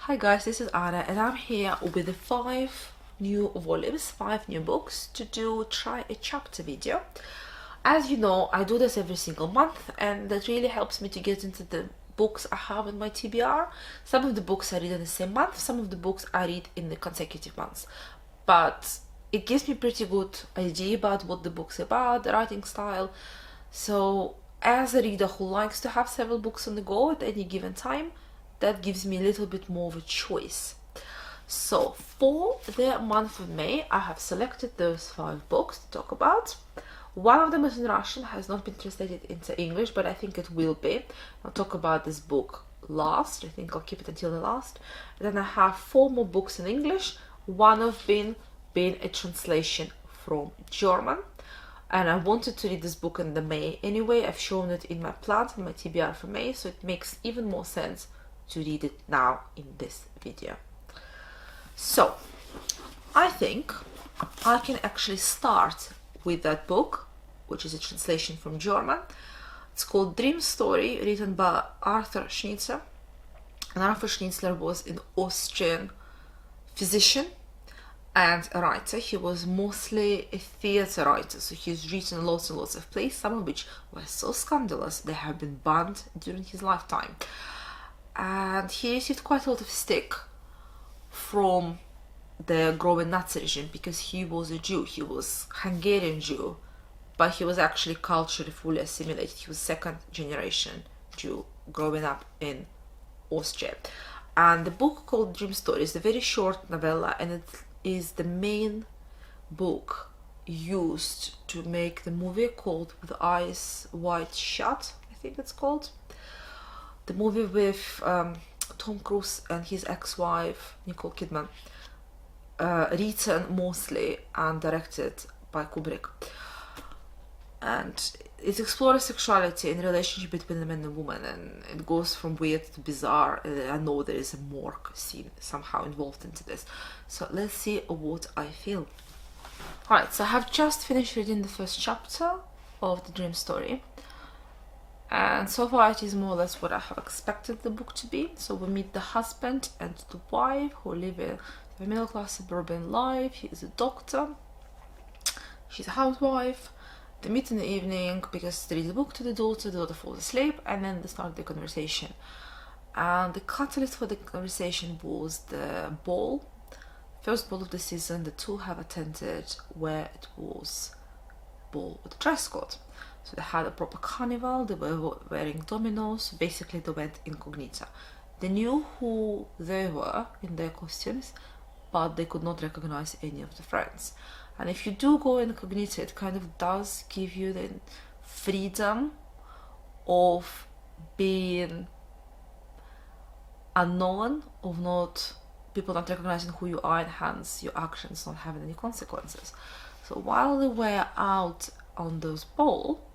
Hi guys, this is Anna and I'm here with the 5 new books to try a chapter video. As you know, I do this every single month and that really helps me to get into the books I have in my TBR. Some of the books I read in the same month, some of the books I read in the consecutive months. But it gives me pretty good idea about what the book's about, the writing style. So as a reader who likes to have several books on the go at any given time, that gives me a little bit more of a choice. So for the month of May, I have selected those 5 books to talk about. One of them is in Russian, has not been translated into English, but I think it will be. I'll talk about this book last. I think I'll keep it until the last. And then I have 4 more books in English, one of being a translation from German. And I wanted to read this book in the May anyway. I've shown it in my plans, in my TBR for May, so it makes even more sense to read it now in this video. So I think I can actually start with that book, which is a translation from German. It's called Dream Story, written by Arthur Schnitzler. And Arthur Schnitzler was an Austrian physician and a writer. He was mostly a theatre writer, so he's written lots and lots of plays, some of which were so scandalous they have been banned during his lifetime. And he received quite a lot of stick from the growing Nazi regime because he was a Jew. He was Hungarian Jew, but he was actually culturally fully assimilated. He was second generation Jew growing up in Austria. And the book called Dream Story is a very short novella, and it is the main book used to make the movie called With Eyes Wide Shut, I think it's called. The movie with Tom Cruise and his ex-wife Nicole Kidman, written mostly and directed by Kubrick. And it explores sexuality and the relationship between a man and woman, and it goes from weird to bizarre. I know there is a morgue scene somehow involved into this, so let's see what I feel. Alright, so I have just finished reading the first chapter of the Dream Story. And so far it is more or less what I have expected the book to be. So we meet the husband and the wife who live a middle-class suburban life. He is a doctor, she's a housewife. They meet in the evening because they read the book to the daughter falls asleep, and then they start the conversation. And the catalyst for the conversation was the ball, first ball of the season the two have attended, where it was ball with a dress code. So they had a proper carnival, they were wearing dominoes, basically they went incognito. They knew who they were in their costumes, but they could not recognize any of the friends. And if you do go incognito, it kind of does give you the freedom of being unknown, of not people not recognizing who you are, and hence your actions not having any consequences. So while they were out on those ball,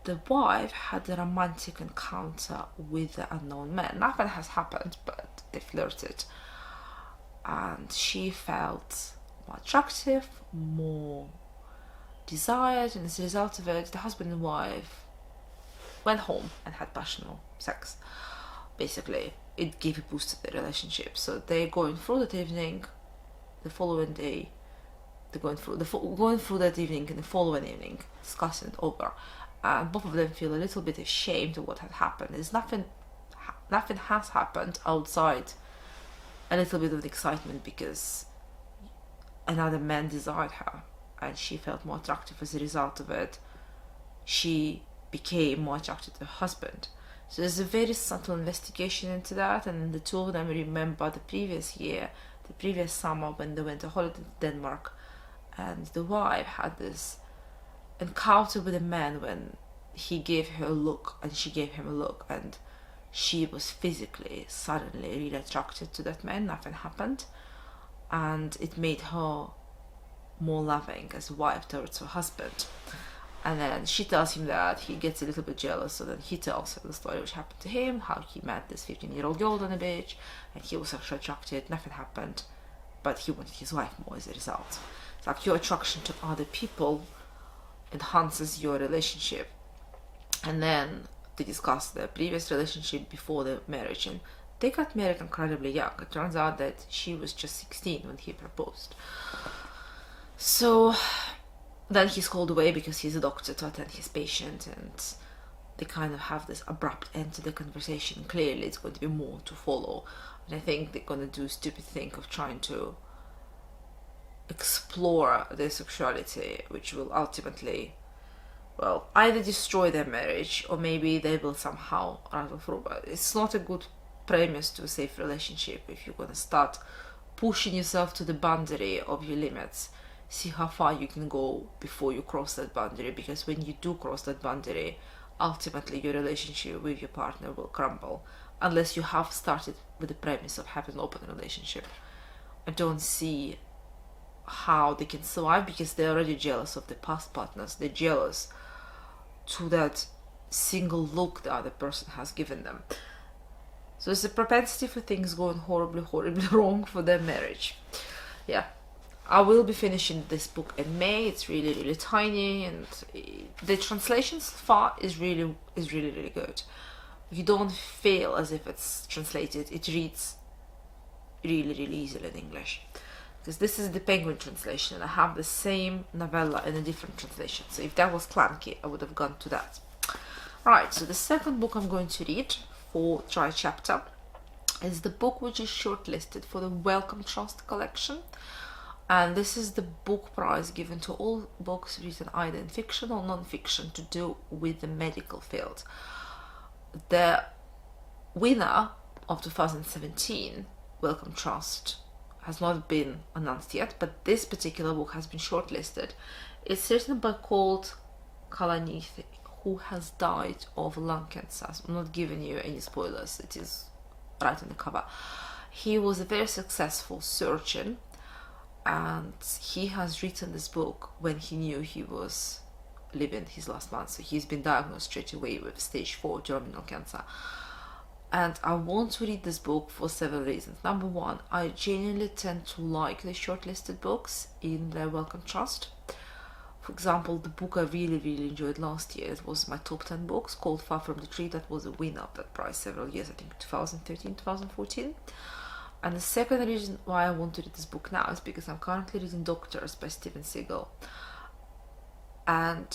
the wife had a romantic encounter with the unknown man. Nothing has happened, but they flirted. And she felt more attractive, more desired, and as a result of it, the husband and wife went home and had passionate sex. Basically, it gave a boost to their relationship. So they're going through that evening, the following day, they're going through that evening and the following evening, discussing it over. And both of them feel a little bit ashamed of what had happened. There's nothing has happened outside a little bit of excitement because another man desired her and she felt more attractive as a result of it. She became more attracted to her husband. So there's a very subtle investigation into that, and the two of them remember the previous summer when they went to holiday to Denmark, and the wife had this encounter with a man when he gave her a look and she gave him a look, and she was physically suddenly really attracted to that man. Nothing happened, and it made her more loving as a wife towards her husband. And then she tells him that, he gets a little bit jealous, so then he tells her the story which happened to him, how he met this 15-year-old girl on the beach and he was sexually attracted. Nothing happened, but he wanted his wife more as a result. It's like your attraction to other people enhances your relationship. And then they discuss the previous relationship before the marriage, and they got married incredibly young. It turns out that she was just 16 when he proposed. So then he's called away because he's a doctor to attend his patient, and they kind of have this abrupt end to the conversation. Clearly it's going to be more to follow, and I think they're going to do a stupid thing of trying to explore their sexuality, which will ultimately, well, either destroy their marriage or maybe they will somehow rattle through. But it's not a good premise to a safe relationship if you're going to start pushing yourself to the boundary of your limits. See how far you can go before you cross that boundary, because when you do cross that boundary, ultimately your relationship with your partner will crumble, unless you have started with the premise of having an open relationship. I don't see how they can survive, because they're already jealous of the past partners. They're jealous to that single look the other person has given them. So there's a propensity for things going horribly wrong for their marriage. Yeah, I will be finishing this book in May. It's really tiny, and the translation so far is really good. You don't feel as if it's translated. It reads really easily in English, because this is the Penguin translation. I have the same novella in a different translation, so if that was clunky I would have gone to that. Right, so the second book I'm going to read for Try Chapter is the book which is shortlisted for the Wellcome Trust collection, and this is the book prize given to all books written either in fiction or non-fiction to do with the medical field. The winner of 2017 Wellcome Trust has not been announced yet, but this particular book has been shortlisted. It's written by Colonies Who Has Died of lung cancer. So I'm not giving you any spoilers, it is right on the cover. He was a very successful surgeon, and he has written this book when he knew he was living his last month. So he's been diagnosed straight away with stage 4 terminal cancer. And I want to read this book for several reasons. Number one, I genuinely tend to like the shortlisted books in the Wellcome Trust. For example, the book I really enjoyed last year, it was my top 10 books, called Far From the Tree. That was a winner of that prize several years, I think 2013, 2014. And the second reason why I want to read this book now is because I'm currently reading Doctors by Steven Seagal. And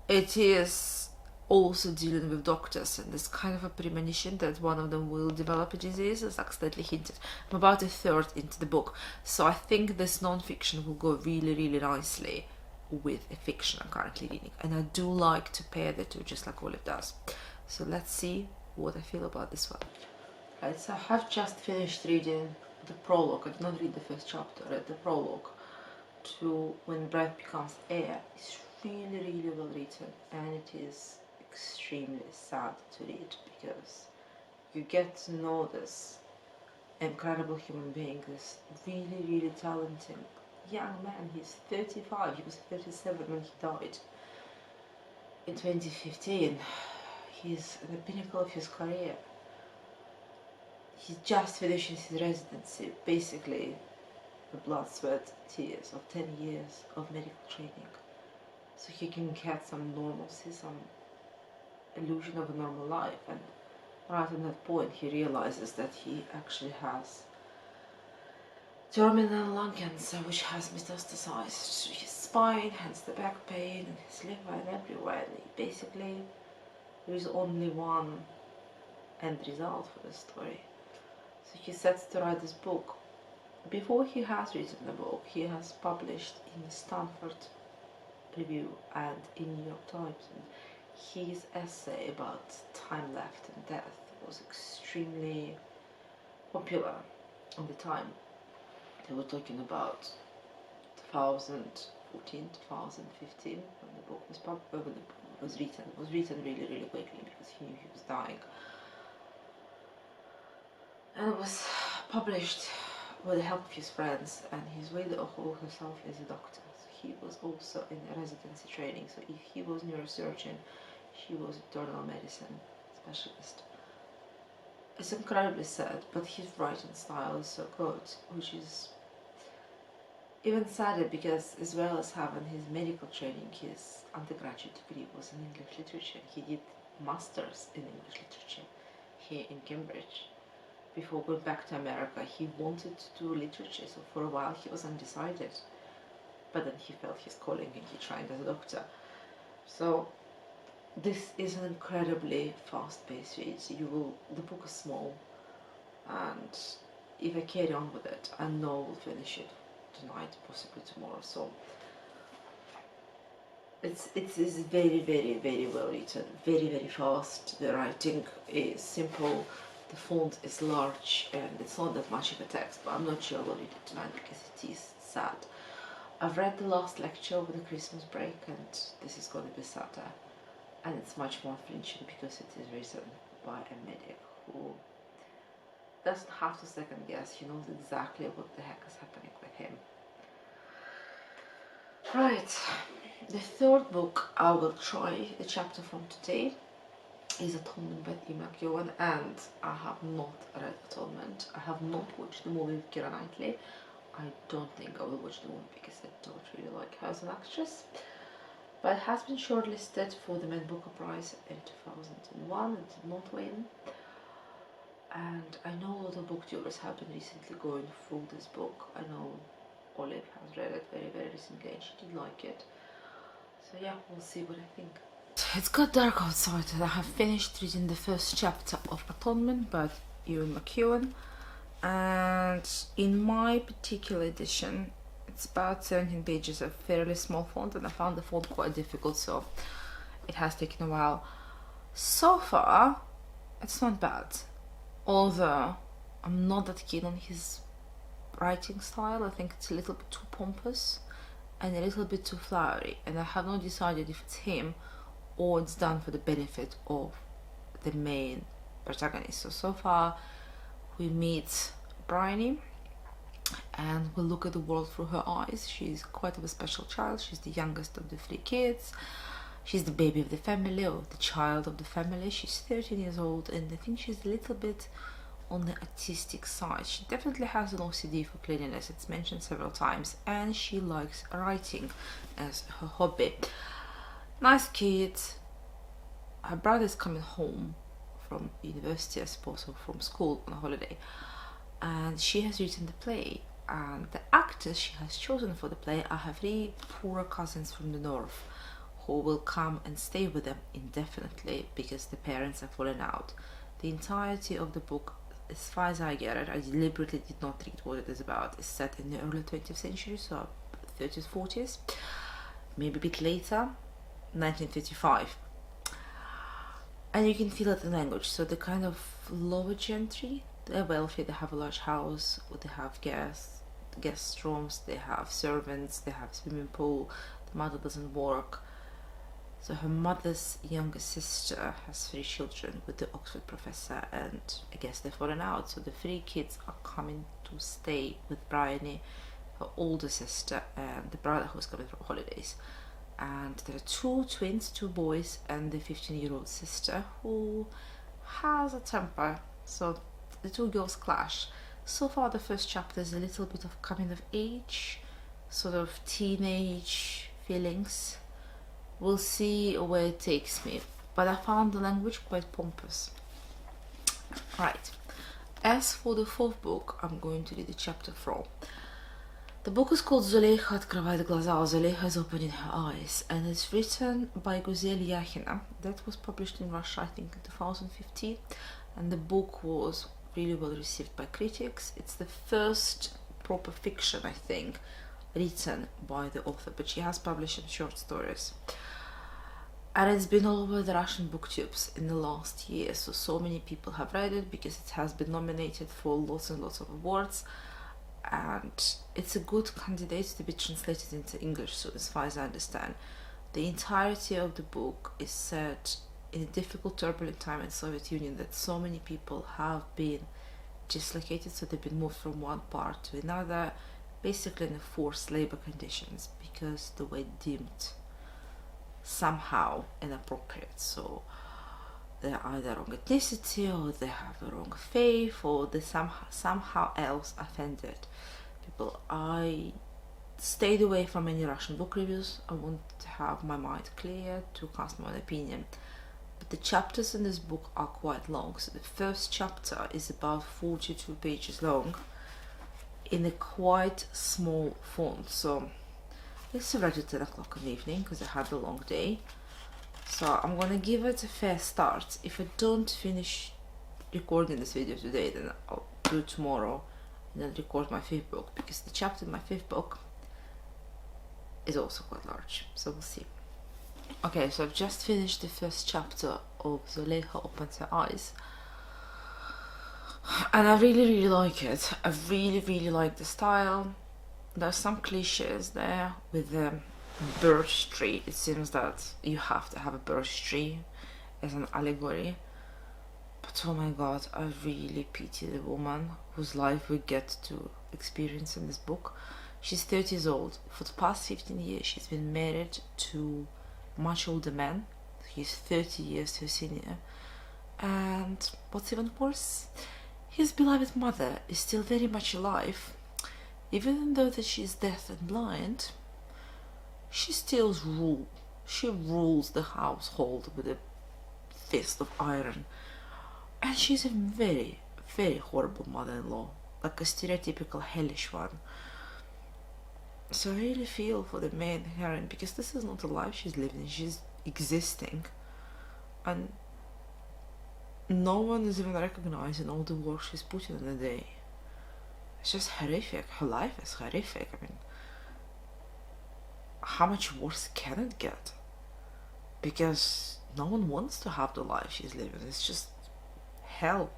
it is also dealing with doctors, and there's kind of a premonition that one of them will develop a disease, as accidentally hinted. I'm about a third into the book, so I think this non-fiction will go really nicely with a fiction I'm currently reading, and I do like to pair the two, just like Olive does. So let's see what I feel about this one. Right, so I have just finished reading the prologue. I did not read the first chapter. I read the prologue to When Breath Becomes Air. It's really well written, and it is extremely sad to read, because you get to know this incredible human being, this really talented young man. He's 35, he was 37 when he died in 2015. He's at the pinnacle of his career. He's just finishing his residency, basically the blood, sweat, tears of 10 years of medical training, so he can get some normalcy, some illusion of a normal life. And right at that point he realizes that he actually has terminal lung cancer, which has metastasized to his spine, hence the back pain, and his liver and everywhere. And basically there is only one end result for the story. So he sets to write this book. Before he has written the book, he has published in the Stanford Review and in New York Times. And his essay about time left and death was extremely popular at the time. They were talking about 2014, 2015, when the book was written. It was written really quickly, because he knew he was dying. And it was published with the help of his friends, and his widow, who herself is a doctor. So he was also in a residency training. So if he was neurosurgeon, she was internal medicine specialist. It's incredibly sad, but his writing style is so good, which is even sadder because, as well as having his medical training, his undergraduate degree was in English literature. He did masters in English literature. in Cambridge. Before going back to America, he wanted to do literature, so for a while he was undecided. But then he felt his calling and he trained as a doctor. So this is an incredibly fast-paced read. The book is small, and if I carry on with it, I know I'll finish it tonight, possibly tomorrow. So it's very, very, very well written, very, very fast. The writing is simple, the font is large, and it's not that much of a text, but I'm not sure I will read it tonight because it is sad. I've read the last lecture over the Christmas break, and this is going to be sadder, and it's much more flinching because it is written by a medic who doesn't have to second guess. He knows exactly what the heck is happening with him. Right, the third book I will try a chapter from today is Atonement by Tim McEwan, and I have not read Atonement. I have not watched the movie with Keira Knightley. I don't think I will watch the movie because I don't really like her as an actress. But it has been shortlisted for the Men Booker Prize in 2001 and did not win. And I know a lot of booktubers have been recently going through this book. I know Olive has read it very, very recently and she did like it. So yeah, we'll see what I think. It's got dark outside and I have finished reading the first chapter of Atonement by Ian McEwan. And in my particular edition, it's about 17 pages of fairly small font, and I found the font quite difficult, so it has taken a while. So far, it's not bad, although I'm not that keen on his writing style. I think it's a little bit too pompous and a little bit too flowery, and I have not decided if it's him or it's done for the benefit of the main protagonist. So far we meet Bryony and we'll look at the world through her eyes. She's quite of a special child. She's the youngest of the 3 kids. She's the baby of the family, or the child of the family. She's 13 years old, and I think she's a little bit on the artistic side. She definitely has an OCD for cleanliness, it's mentioned several times, and she likes writing as her hobby. Nice kid. Her brother's coming home from university, I suppose, or from school on a holiday, and she has written the play, and the actors she has chosen for the play are her 3 poor cousins from the north who will come and stay with them indefinitely because the parents have fallen out. The entirety of the book, as far as I get it, I deliberately did not read what it is about, is set in the early 20th century, so 30s, 40s, maybe a bit later, 1955. And you can feel it in language. So the kind of lower gentry, they're wealthy, they have a large house, they have guest rooms, they have servants, they have swimming pool. The mother doesn't work. So her mother's younger sister has 3 children with the Oxford professor, and I guess they've fallen out. So the 3 kids are coming to stay with Bryony, her older sister, and the brother who's coming from holidays. And there are 2 twins, 2 boys, and the 15-year-old sister who has a temper. So the 2 girls clash. So far the first chapter is a little bit of coming of age, sort of teenage feelings. We'll see where it takes me, but I found the language quite pompous. Right, as for the 4th book, I'm going to read a chapter from. The book is called Zuleyha Открывает глаза, or Zuleyha is opening her eyes, and it's written by Guzel Yahina. That was published in Russia, I think, in 2015, and the book was really well received by critics. It's the first proper fiction, I think, written by the author, but she has published some short stories. And it's been all over the Russian booktubes in the last year, so many people have read it because it has been nominated for lots and lots of awards. And it's a good candidate to be translated into English, so as far as I understand. The entirety of the book is set in a difficult, turbulent time in the Soviet Union that so many people have been dislocated, so they've been moved from one part to another, basically in forced labor conditions because they were deemed somehow inappropriate. So they're either wrong ethnicity, or they have the wrong faith, or they somehow else offended people. I stayed away from any Russian book reviews. I want to have my mind clear to cast my own opinion. but the chapters in this book are quite long. So the first chapter is about 42 pages long in a quite small font. So it's already 10 o'clock in the evening because I had a long day. So I'm gonna give it a fair start. If I don't finish recording this video today, then I'll do it tomorrow and then record my fifth book, because the chapter in my fifth book is also quite large, so we'll see. Okay, so I've just finished the first chapter of The Lair Opens Her Eyes, and I really like it. I really like the style. There's some cliches there with the birch tree. It seems that you have to have a birch tree as an allegory. But oh my god, I really pity the woman whose life we get to experience in this book. She's 30 years old. For the past 15 years, she's been married to a much older man. He's 30 years her senior. And what's even worse, his beloved mother is still very much alive. Even though that she's deaf and blind, she still rules. She rules the household with a fist of iron. And she's a very horrible mother-in-law, like a stereotypical hellish one. So I really feel for the main heroine, because this is not a life she's living, she's existing, and no one is even recognizing all the work she's put in a day. It's just horrific. Her life is horrific. I mean, how much worse can it get? Because no one wants to have the life she's living. It's just hell.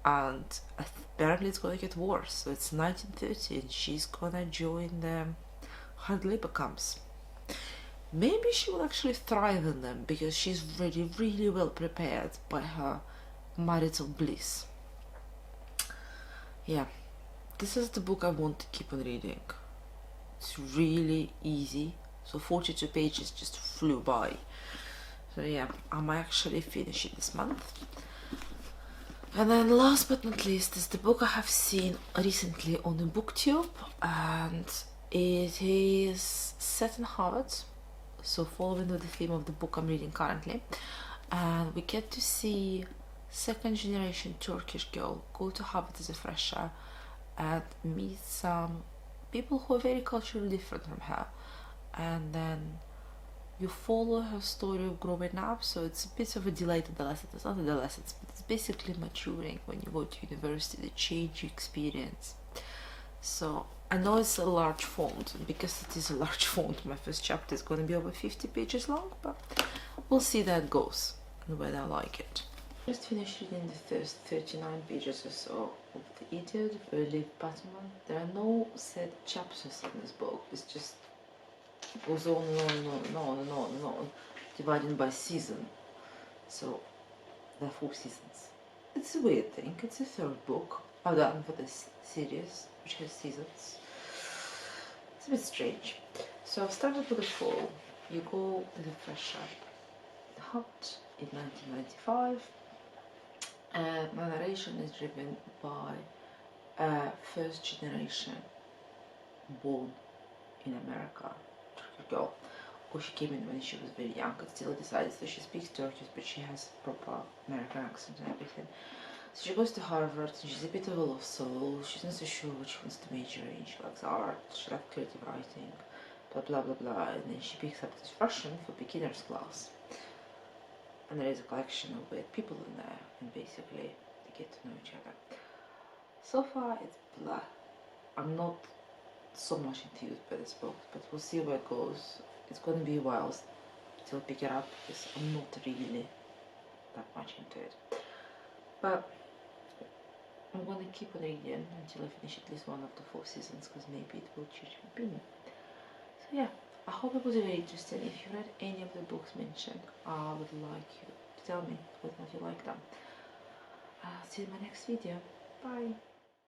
And apparently it's gonna get worse. So it's 1930 and she's gonna join the hard labor camps. Maybe she will actually thrive in them, because she's really well prepared by her marital bliss. Yeah, this is the book I want to keep on reading. It's really easy. So 42 pages just flew by. So yeah, I might actually finish it this month. And then last but not least is the book I have seen recently on the BookTube, and it is set in Harvard, so following with the theme of the book I'm reading currently, and we get to see second generation Turkish girl go to Harvard as a fresher and meet some people who are very culturally different from her, and then you follow her story of growing up. So it's a bit of a delayed adolescence. It's not adolescence, but it's basically maturing when you go to university, the change you experience. So I know it's a large font, and because it is a large font, my first chapter is going to be over 50 pages long, but we'll see how it goes and whether I like it. Just finished reading the first 39 pages or so of The Idiot by Liv Batman. There are no set chapters in this book. It's just goes on and on, divided by season. So there are 4 seasons. It's a weird thing. It's the third book I've done for this series, which has seasons. It's a bit strange. So I've started with the fall. You go with a fresh hut in 1995, and my narration is driven by a first generation born in America girl, or she came in when she was very young and still decides that she speaks Turkish, but she has proper American accent and everything. So she goes to Harvard and she's a bit of a lost soul. She's not so sure what she wants to major in. She likes art, she likes creative writing, blah blah, and then she picks up this Russian for beginners class, and there is a collection of weird people in there, and basically they get to know each other. So far it's blah. I'm not so much enthused by this book, but we'll see where it goes. It's going to be a while till I pick it up, because I'm not really that much into it, but I'm going to keep on reading until I finish at least one of the 4 seasons, because maybe it will change my opinion. So yeah, I hope it was very interesting. If you read any of the books mentioned, I would like you to tell me whether or not you like them. I'll see you in my next video. Bye.